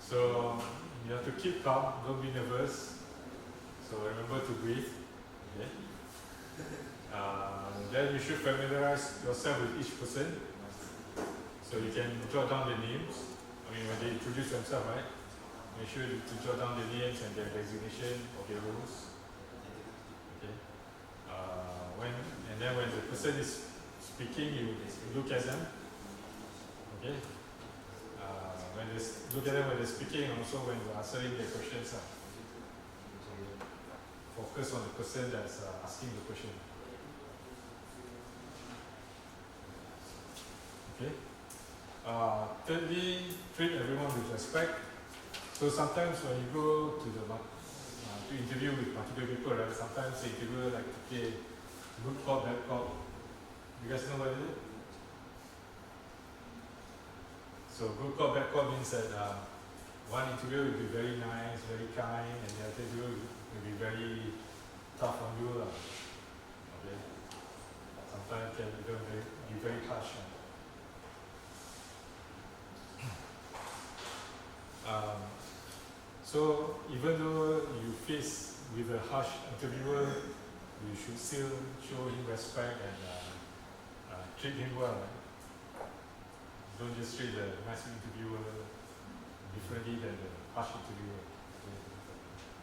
So you have to keep calm, don't be nervous. So remember to breathe. Okay. Then you should familiarize yourself with each person. So you can jot down the names. I mean, when they introduce themselves, right? Make sure to jot down the names and their designation or their roles. Okay. And then when the person is speaking, you look at them. Okay. Look at them when they're speaking, and also when you're answering their questions. So focus on the person that's asking the question. Okay. Thirdly, treat everyone with respect. So sometimes when you go to interview with multiple people, right? Sometimes the interviewer like, okay, good cop, bad cop. You guys know what it is? So good cop, bad cop means that one interviewer will be very nice, very kind, and the other interviewer will be very tough on you. Okay. Sometimes can be very harsh. So even though you face with a harsh interviewer, you should still show him respect and treat him well. Right? Don't just treat the nice interviewer differently than the harsh interviewer. Okay?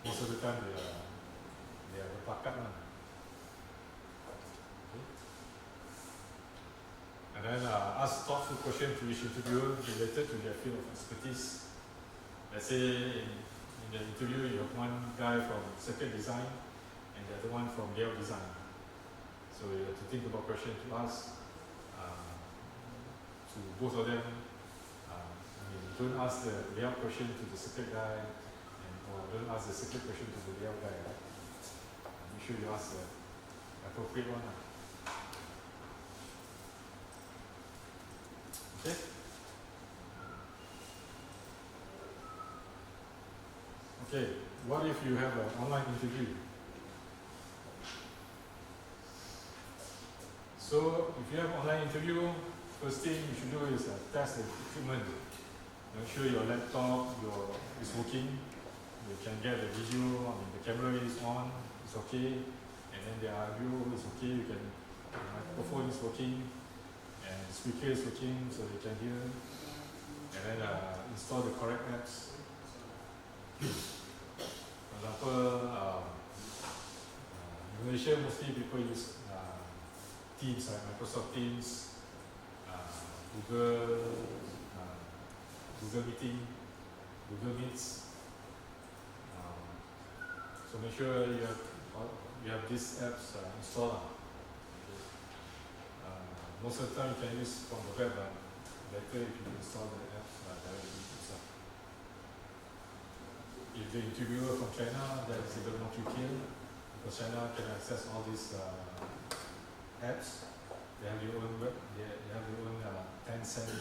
Most of the time they are the pakat one. Okay? And then ask thoughtful questions to each interviewer related to their field of expertise. Let's say in the interview you have one guy from circuit design and the other one from layout design. So you have to think about questions to ask to both of them. Don't ask the layout question to the circuit guy, or don't ask the circuit question to the layout guy. Right? Make sure you ask the appropriate one. Okay? Okay, what if you have an online interview? So if you have online interview, first thing you should do is test the equipment. Make sure your laptop is working. You can get the video, the camera is on, it's okay. And then the audio is okay, the microphone is working, and the speaker is working so they can hear. And then install the correct apps. For example, in Malaysia, mostly people use Teams, like Microsoft Teams, Google Meeting, Google Meets. So make sure you have these apps installed. Most of the time you can use from the web, but better if you install the apps directly yourself. If the interviewer from China, that is even more tricky, because China can access all these apps. They have their own web, they have their own Tencent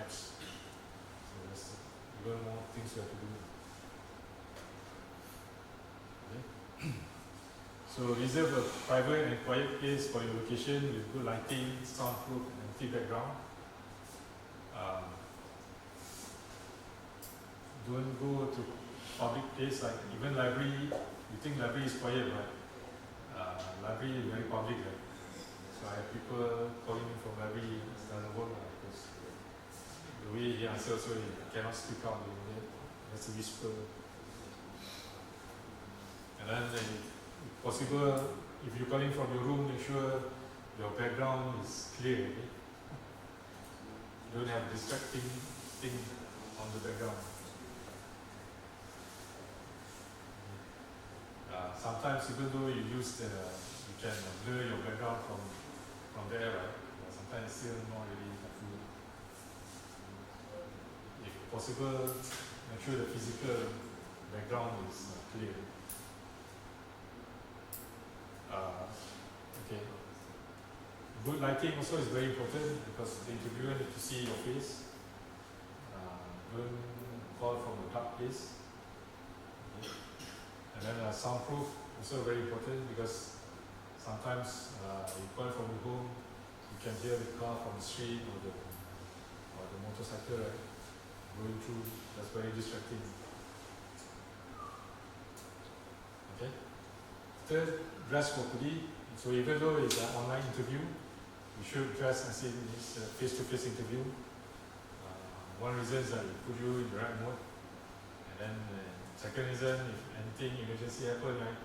apps. So there's even more things you have to do. Okay. So reserve a private and quiet place for your location with good lighting, soundproof, and empty background. Don't go to public place like even library. You think library is quiet, but library is very public. Right? So I have people calling me from library, it doesn't work because the way he answers, so he cannot speak out. He has to whisper. And then if possible, if you're calling from your room, make sure your background is clear. Okay? You don't have distracting thing on the background. Sometimes even though you can blur your background from there, right? Sometimes it's still not really helpful. If possible, make sure the physical background is clear. Okay. Good lighting also is very important because the interviewer needs to see your face. Don't call from a dark place. Okay. And then soundproof also very important because sometimes you call from your home, you can hear the car from the street or the motorcycle, right, going through. That's very distracting. Okay. Third, dress properly. So even though it's an online interview, you should dress as if it's a face-to-face interview. One reason is that it put you in the right mode. And then second reason, if anything emergency happen, right,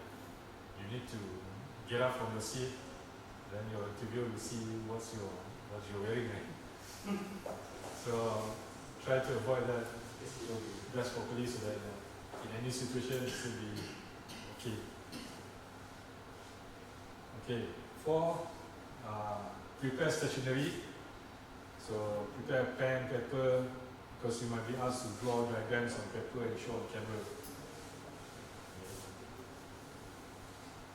you need to get up from your seat. Then your interviewer will see what you're wearing, right? So try to avoid that. So dress properly so that in any situation it will be okay. Okay. 4. Prepare stationery. So prepare pen, paper, because you might be asked to draw diagrams on paper and show on camera.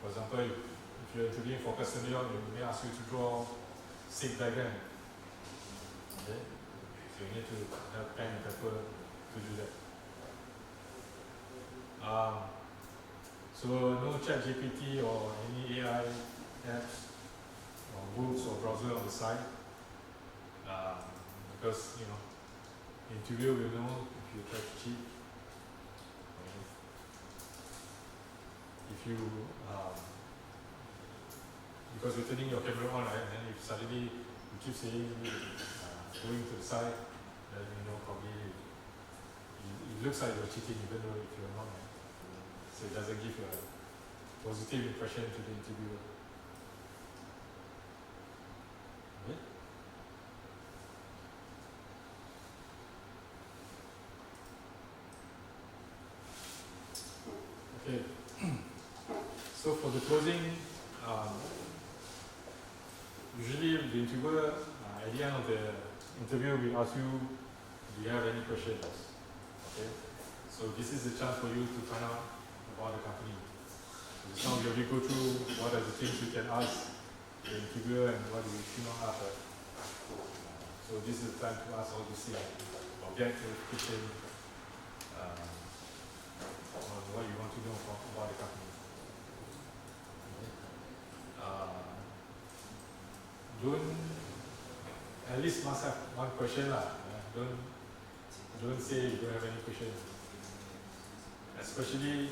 For example, if you're interviewing for personnel, they may ask you to draw 6 diagrams. Okay? So you need to have pen and paper to do that. So no ChatGPT or any AI apps or books or browser on the side. Because the interviewer will know if you try to cheat. If you because you're turning your camera on, right, and then if suddenly you keep saying going to the side, then probably it looks like you're cheating even though if you're not, right? So it doesn't give a positive impression to the interviewer. Okay. So for the closing, usually the interviewer at the end of the interview will ask you, do you have any questions? Okay. So this is the chance for you to find out about the company. So this time we go through what are the things you can ask the interviewer and what you should not ask. So this is the time to ask all these things. Objective, question, what you want to know about the company. Don't, at least must have one question lah. Don't say you don't have any question. Especially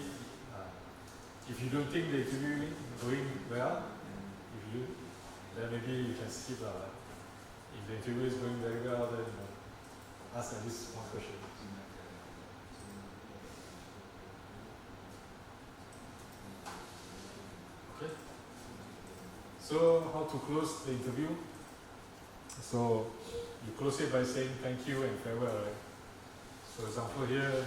if you don't think the interview going well, then maybe you can skip lah. If the interview is going very well, then ask at least one question. Okay. So how to close the interview? So you close it by saying thank you and farewell, right? So example here,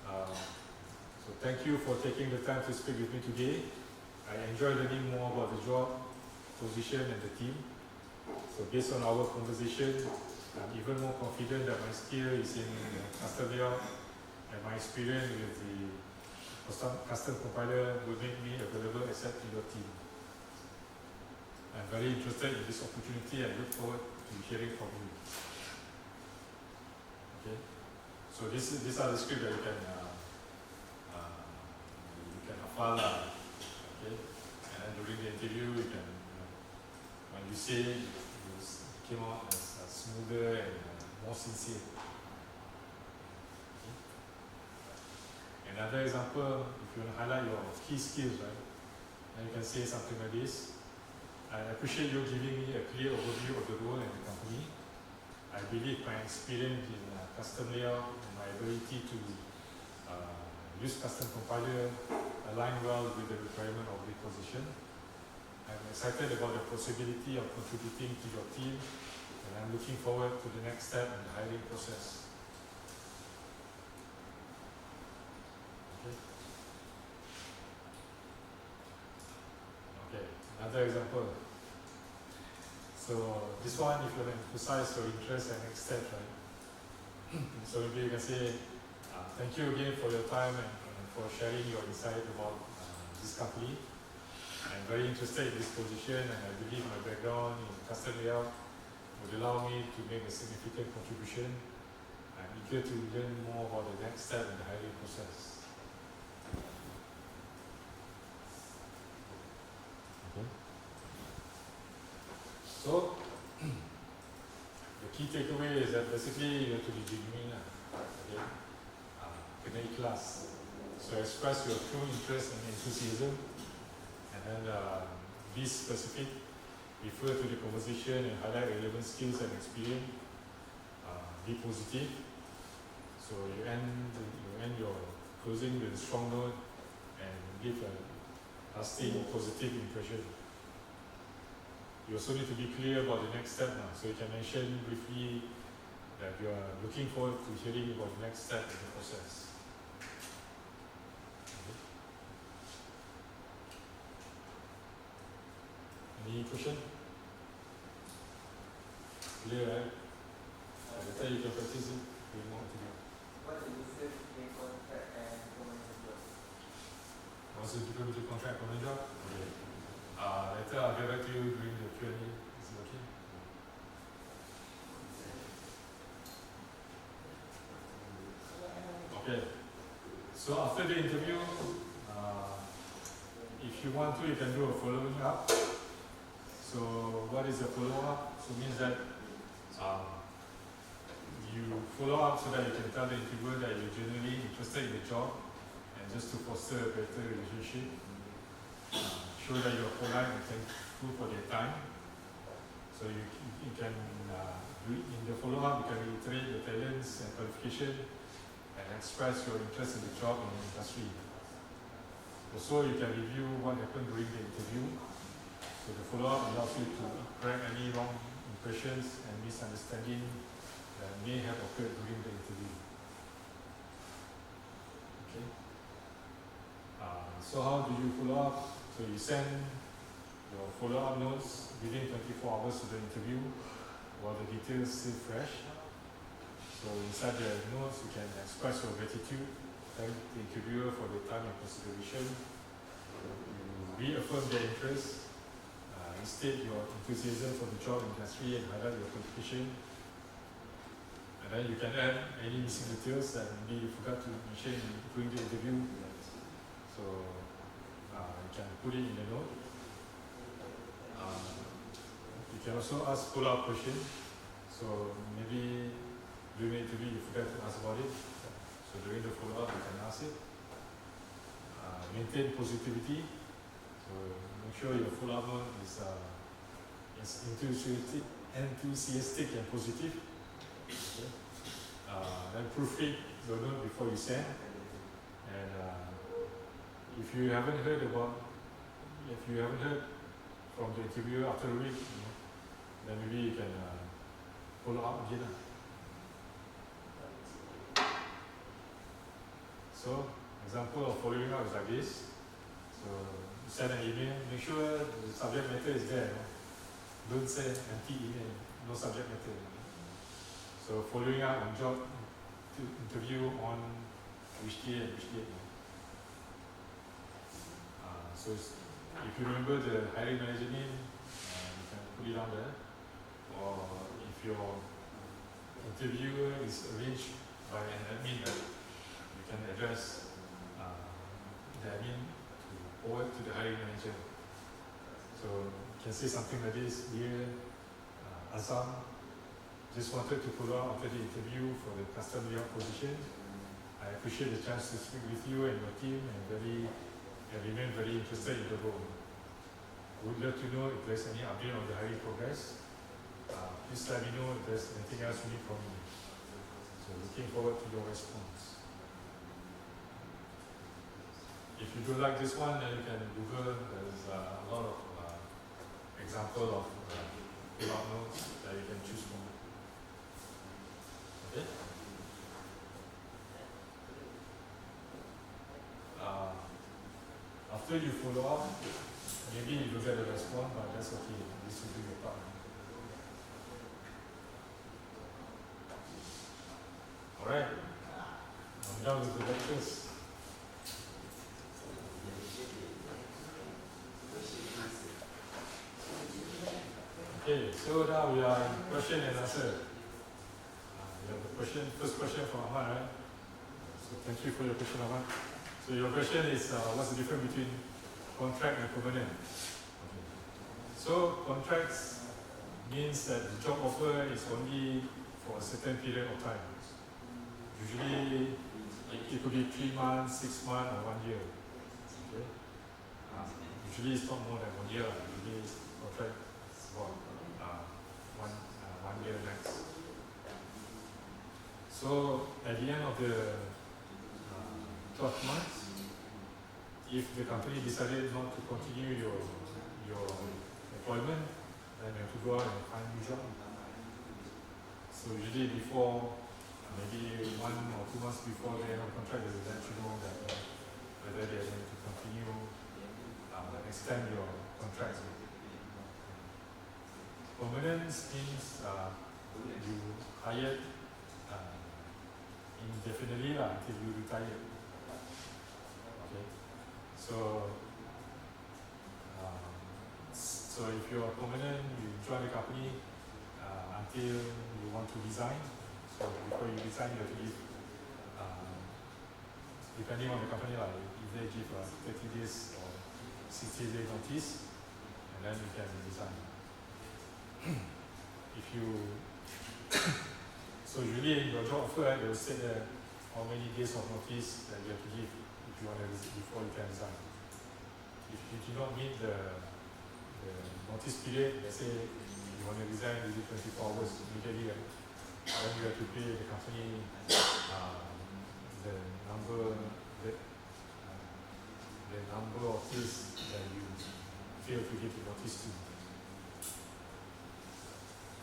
so thank you for taking the time to speak with me today. I enjoy learning more about the job, position and the team. So based on our conversation, I'm even more confident that my skill is in custom layout and my experience with the custom compiler will make me available asset to your team. I'm very interested in this opportunity and look forward to hearing from you. Okay, so these are the scripts that you can file. Okay, and then during the interview, you can when you say it came out as smoother and more sincere. Okay. Another example, if you want to highlight your key skills, right, then you can say something like this. I appreciate you giving me a clear overview of the role and the company. I believe my experience in custom layout and my ability to use custom compiler align well with the requirement of the position. I'm excited about the possibility of contributing to your team and I'm looking forward to the next step in the hiring process. Okay. Okay, another example. So this one, if you want to emphasize your interest and next step, right? So maybe you can say, thank you again for your time and for sharing your insight about this company. I'm very interested in this position and I believe my background in custom layout would allow me to make a significant contribution. I'm eager to learn more about the next step in the hiring process. Okay. So, the the key takeaway is that basically you have to be genuine, okay? Kena ikhlas. So express your true interest and enthusiasm, and then be specific, refer to the conversation and highlight relevant skills and experience. Be positive. So you end your closing with a strong note and give a lasting positive impression. You also need to be clear about the next step now. So you can mention briefly that you are looking forward to hearing about the next step in the process. Any question? Clear, right? Later you can practice it. What is the difference between contract and permanent job? What's the difference between contract and permanent job? Okay. Later I'll get back to you during the Q&A. Is it okay? Okay. So after the interview, if you want to, you can do a following up. So what is a follow-up? So it means that you follow up so that you can tell the interviewer that you're genuinely interested in the job, and just to foster a better relationship, show that you're polite and thankful for their time. So you can in the follow-up, you can reiterate your talents and qualification and express your interest in the job and the industry. Also, you can review what happened during the interview. So the follow-up allows you to correct any wrong impressions and misunderstanding that may have occurred during the interview. Okay. So how do you follow up? So you send your follow-up notes within 24 hours of the interview while the details still fresh. So inside the notes, you can express your gratitude, thank the interviewer for the time and consideration. You reaffirm their interest, state your enthusiasm for the job industry and highlight your qualification. And then you can add any missing details that maybe you forgot to mention during the interview. So you can put it in the note. You can also ask follow-up questions. So maybe during the interview you forgot to ask about it. So during the follow-up you can ask it. Maintain positivity. So make sure your follow-up note is enthusiastic and positive. Okay. Then proofread your note before you send. And if you haven't heard from the interviewer after a week, then maybe you can follow up again. So, example of following up is like this. So, you send an email, make sure the subject matter is there. Don't send empty email, no subject matter. So, following up on job to interview on which day and which date. So, if you remember the hiring manager name, you can put it down there. Or if your interviewer is arranged by an admin, you can address the admin to forward to the hiring manager. So you can say something like this: Dear Azam, just wanted to follow up after the interview for the custom layout position. I appreciate the chance to speak with you and your team, and remain very interested in the role. Would love to know if there's any update on the hiring progress. Please let me know if there's anything else you need from me. So looking forward to your response. If you don't like this one, then you can Google. There's a lot of examples of follow-up notes that you can choose from. Okay? After you follow up, maybe you don't get a response, but that's okay. This will be your part. Alright, I'm done with the lectures. Okay, so now we are in question and answer. We have the first question from Ahmad, right? So thank you for your question, Ahmad. So your question is, what's the difference between contract and permanent? Okay. So contracts means that the job offer is only for a certain period of time. Usually, it could be 3 months, 6 months, or 1 year. Okay? Usually, it's not more than 1 year. Usually, contract is about 1 year max. So, at the end of the 12 months, if the company decided not to continue your employment, then you have to go out and find a new job. So usually before, maybe 1 or 2 months before the end of the contract, they will let you know that whether they are going to continue extend your contract. Permanent means you hired indefinitely until you retire. Okay. So if you are permanent, you join the company until you want to resign. So before you resign, you have to give, depending on the company, like if they give 30 days or 60 days notice, and then you can resign. If you so usually in your job offer, they will say that how many days of notice that you have to give if you want to before you can resign. If you do not meet the notice period, let's say you want to resign within 24 hours immediately, right? Then you have to pay the company the number of days that you fail to give the notice to.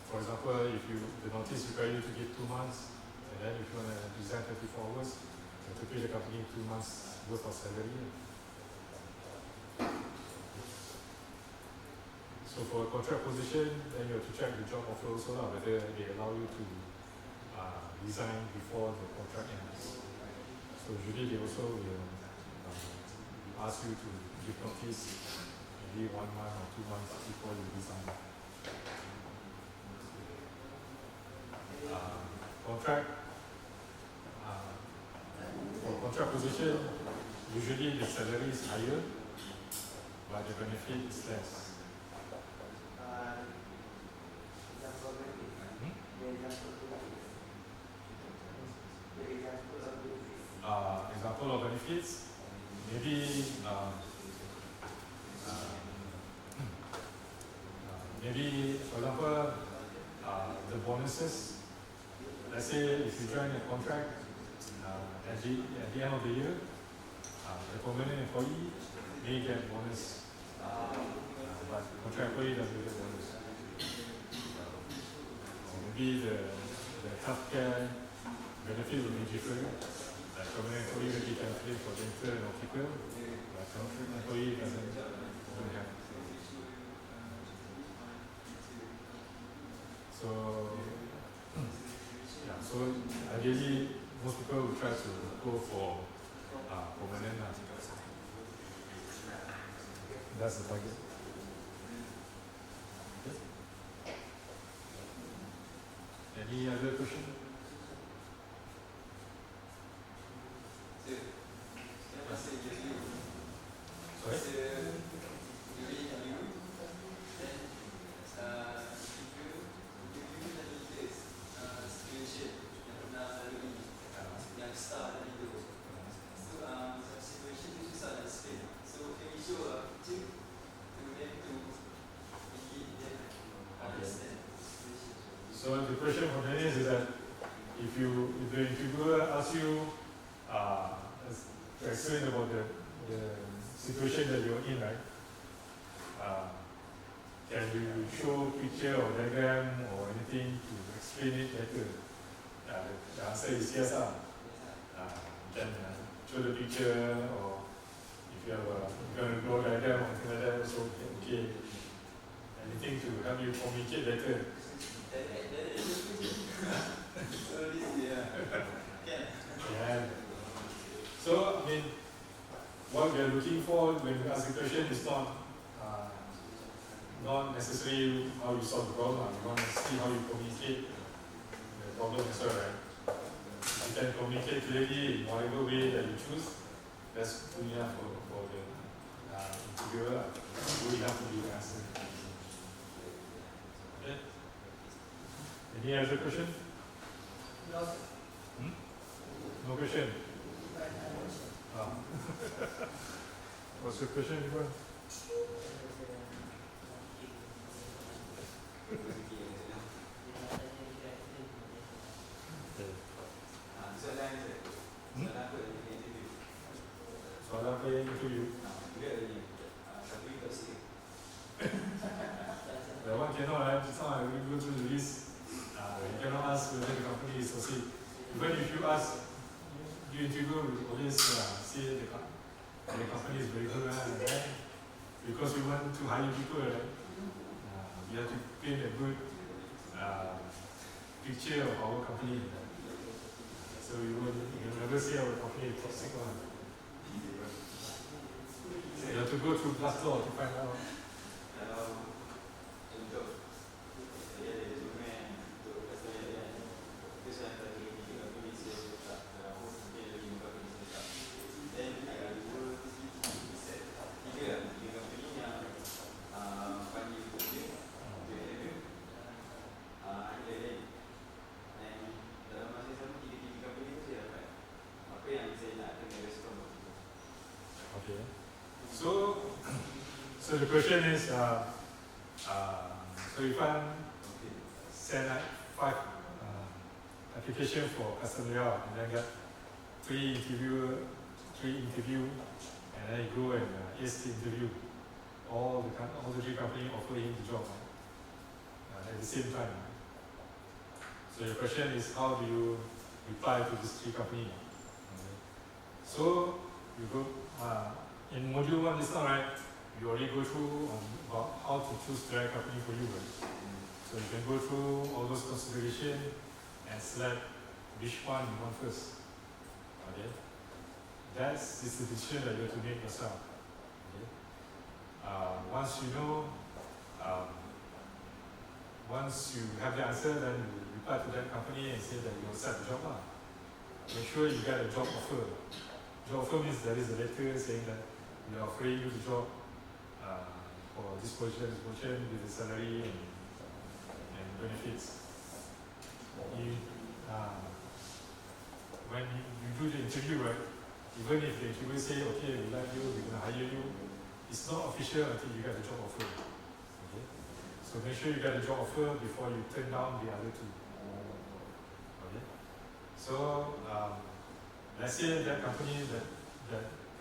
For example, if the notice requires you to give 2 months, and then if you want to resign 24 hours, you have to pay the company 2 months worth of salary. So for a contract position, then you have to check the job offer also whether they allow you to resign before the contract ends. So usually they also will ask you to give notice maybe 1 month or 2 months before you resign. For contract position, usually the salary is higher, but the benefit is less. Example of benefits, maybe for example, the bonuses. Let's say if you join a contract at the end of the year, the permanent employee may get bonus, but the contract employee doesn't get bonus. Maybe the healthcare benefit will be different. Like permanent employee maybe can claim for dental and optical, but contract employee doesn't have. So ideally, most people will try to go for permanent. That's the target. Okay. Any other question? So the question from Dennis is that if the interviewer asks you to explain about the situation that you're in, right? Can you show picture or diagram or anything to explain it better? The answer is yes. You can show the picture, or if you have a draw diagram or something like that, so okay. Anything to help you communicate better. Yeah. So, what we are looking for when we ask a question is not necessarily how you solve the problem. We want to see how you communicate the problem as well, right? If you can communicate clearly in whatever way that you choose, that's good enough for the interviewer. Good enough to be the answer. Okay? Any other question? No, sir. No question? Ah. What's your question, Ivan? Soalan apa yang interview? That one cannot, just now I will go through the list. You cannot ask whether the company is succeed. Even if you ask, you interview, will always say the company is very good, right? Because we want to hire people, right? We have to paint a good picture of our company. So you will never say our company is toxic one. You have to go through Glassdoor to find out. Okay. So the question is, so if I send out 5 application for customer and then got 3 interview, and then you go and ace the interview, all the 3 companies offer him the job at the same time. So your question is, how do you reply to these 3 companies? Okay. So you go in module 1 this time, right? You already go through about how to choose the right company for you, right? So you can go through all those considerations and select which one you want first. Okay? That's the decision that you have to make yourself. Okay? Once you know, once you have the answer, then you reply to that company and say that you will accept the job. Make sure you get a job offer. Job offer means there is a letter saying that we are offering you the job for this position with the salary and benefits. When you do the interview, right, even if the interviewer say, okay, we like you, we're going to hire you, it's not official until you get the job offer. Okay? So make sure you get the job offer before you turn down the other 2. Okay? So let's say that company that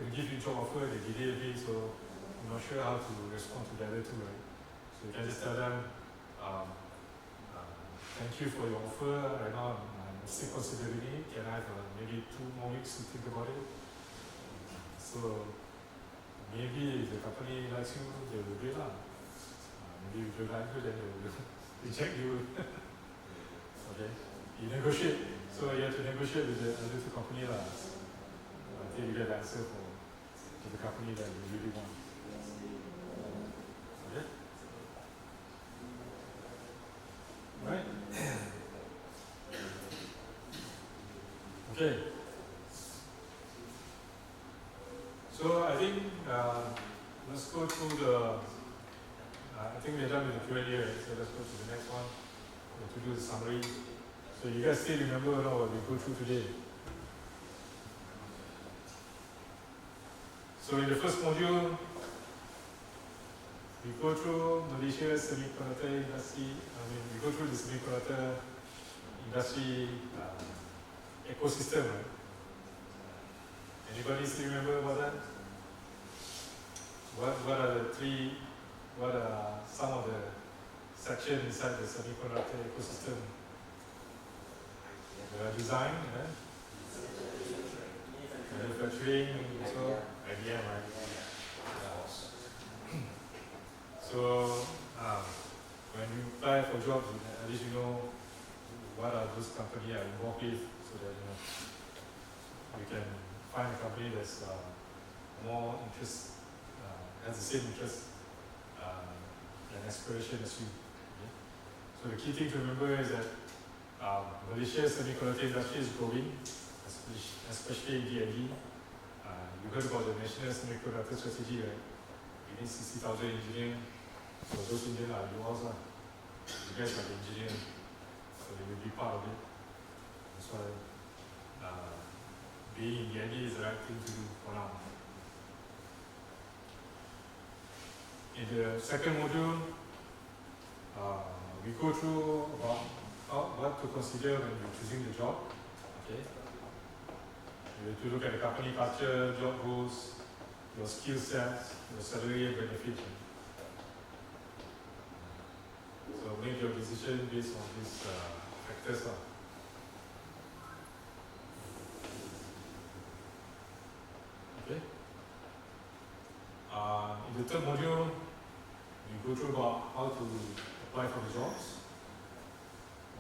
can give you job offer, they delay a bit, so I'm not sure how to respond to the other 2, right? So you can just tell them, thank you for your offer. Right now I'm still considering it. Can I have maybe 2 more weeks to think about it? So maybe if the company likes you, they will do it. Maybe if they like you, then they will reject you. Okay? You negotiate. So you have to negotiate with the other 2 companies until you get the answer for the company that you really want. Okay? Right? Okay. So I think let's go through the. I think we're done with the Q&A, right? So let's go to the next one. We have to do the summary. So you guys still remember what we go through today? So in the first module, we go through Malaysia's semiconductor industry. We go through the semiconductor industry ecosystem. Right? Anybody still remember about that? What are some of the sections inside the semiconductor ecosystem? Design, manufacturing, so IBM, right? So when you apply for jobs, at least you know what are those companies are involved with, so that you can find a company that's more interest, has the same interest and aspiration as you. Okay? So the key thing to remember is that Malaysia's semiconductor industry is growing, especially in D&D. You heard about the National Semiconductor Strategy, right? We need 60,000 engineers. So those engineers are yours. You guys are the engineers. so they will be part of it. That's why being in the ND is the right thing to do for now. In the second module, we go through about what to consider when you're choosing the job. Okay. You have to look at the company culture, job roles, your skill sets, your salary and benefits. So make your decision based on these factors. Okay. In the third module, we go through about how to apply for the jobs.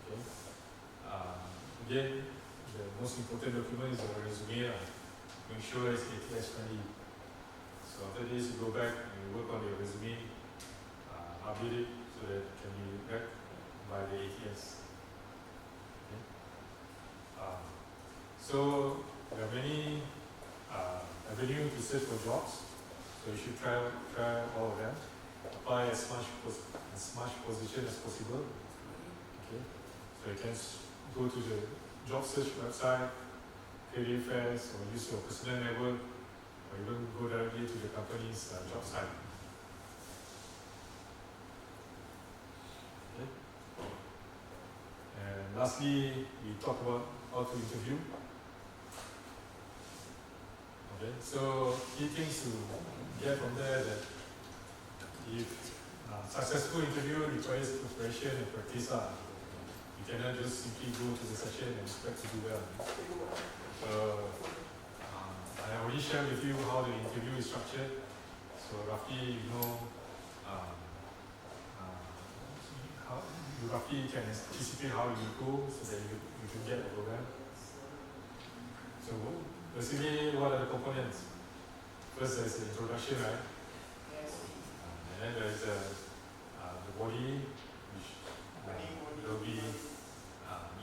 Okay. Again, the most important document is your resume. Make sure it's ATS friendly. So after this, you go back and you work on your resume, update it so that it can be read by the ATS. Okay. So there are many avenues to search for jobs. So you should try all of them. Apply as much position as possible. Okay. So you can go to the job search website, career fairs, or use your personal network, or even go directly to the company's job site. Okay. And lastly, we talk about how to interview. Okay. So key things to get from there that if successful interview requires preparation and practice. You cannot just simply go to the session and expect to do well. So I already shared with you how the interview is structured. So roughly you know how you roughly can anticipate how you go so that you can get overwhelmed. So basically, what are the components? First, there's the introduction, right? And then there's the body, which will be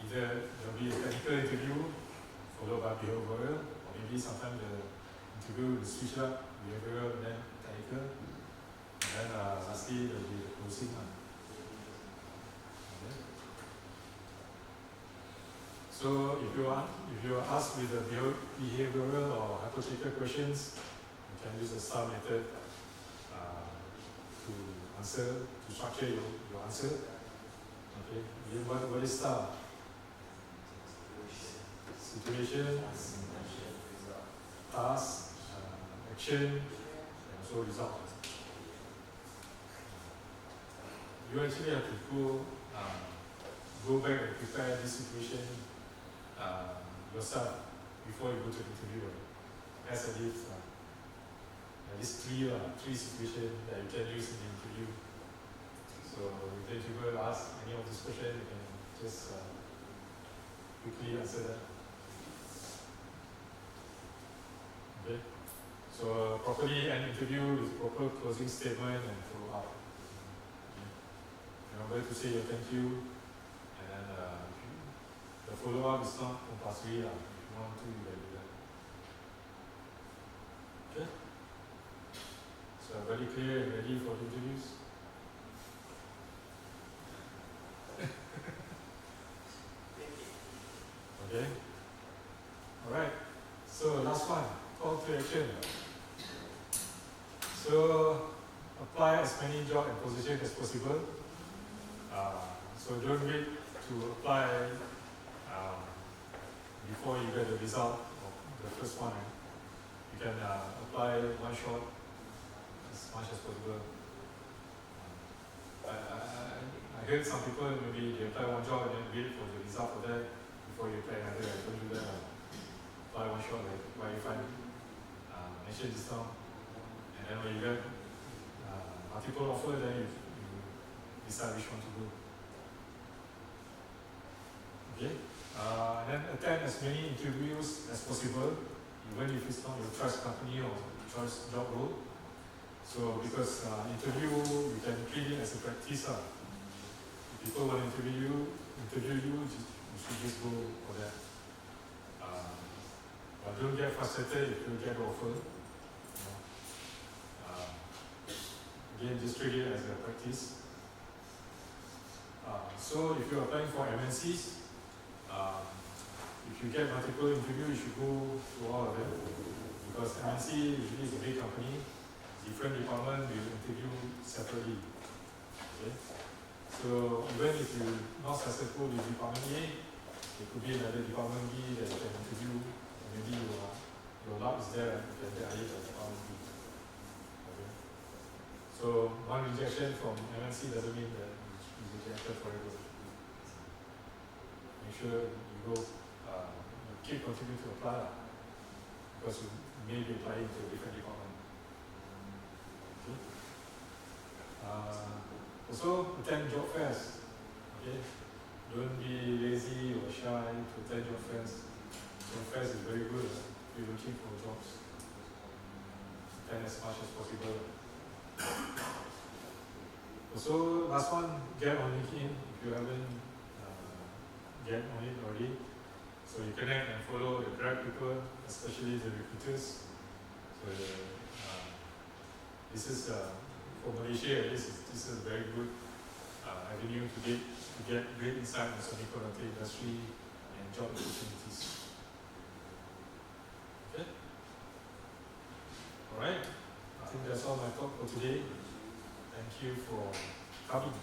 either there will be a technical interview followed by behavioral, or maybe sometimes the interview will switch up, behavioral and then technical. And then lastly, there will be the closing one. Okay. So if you are asked with the behavioral or hypothetical questions, you can use the STAR method to structure your answer. Okay. What is STAR? Situation, task, action, and also result. You actually have to go back and prepare this situation yourself before you go to the interview. As at least three situations that you can use in the interview. So if the interviewer asks any of these questions, you can just quickly answer that. Okay. So properly end interview with proper closing statement and follow up. Okay. Remember to say your thank you, and then the follow up is not compulsory. If you want to, you can do that. Okay. So very clear and ready for the interviews. Okay. All right. So last one, call to action. So apply as many job and positions as possible. So don't wait to apply before you get the result of the first one. You can apply one shot as much as possible. I heard some people maybe they apply one job and then wait for the result for that before you apply another. Don't do that. Apply one shot like what you find mentioned just now. And then when you get multiple offer, then you decide which one to go. Okay. And then attend as many interviews as possible, even if it's not your choice company or choice job role. So because interview, you can treat it as a practice. If people want to interview you, you should just go for that. But don't get frustrated if you get an offer. Again, just treat it as a practice. So if you're applying for MNCs, if you get multiple interviews, you should go to all of them. Because MNC usually is a big company, different department will interview separately. Okay? So even if you're not successful with department A, there could be another department B that you can interview. Maybe your luck is there and you can get hired at department B. Okay? So one rejection from MNC doesn't mean that you rejected forever. Make sure you go, you keep continuing to apply because you may be applying to a different department. Okay? Also, attend job fairs. Okay? Don't be lazy or shy to attend job fairs. Job fairs is very good if you're looking for jobs. Attend as much as possible. Also, last one, get on LinkedIn if you haven't get on it already. So you connect and follow the correct people, especially the recruiters. So this is for Malaysia, this is a very good avenue to get great insight on semiconductor industry and job opportunities. Okay. All right. I think that's all my talk for today. Thank you for coming.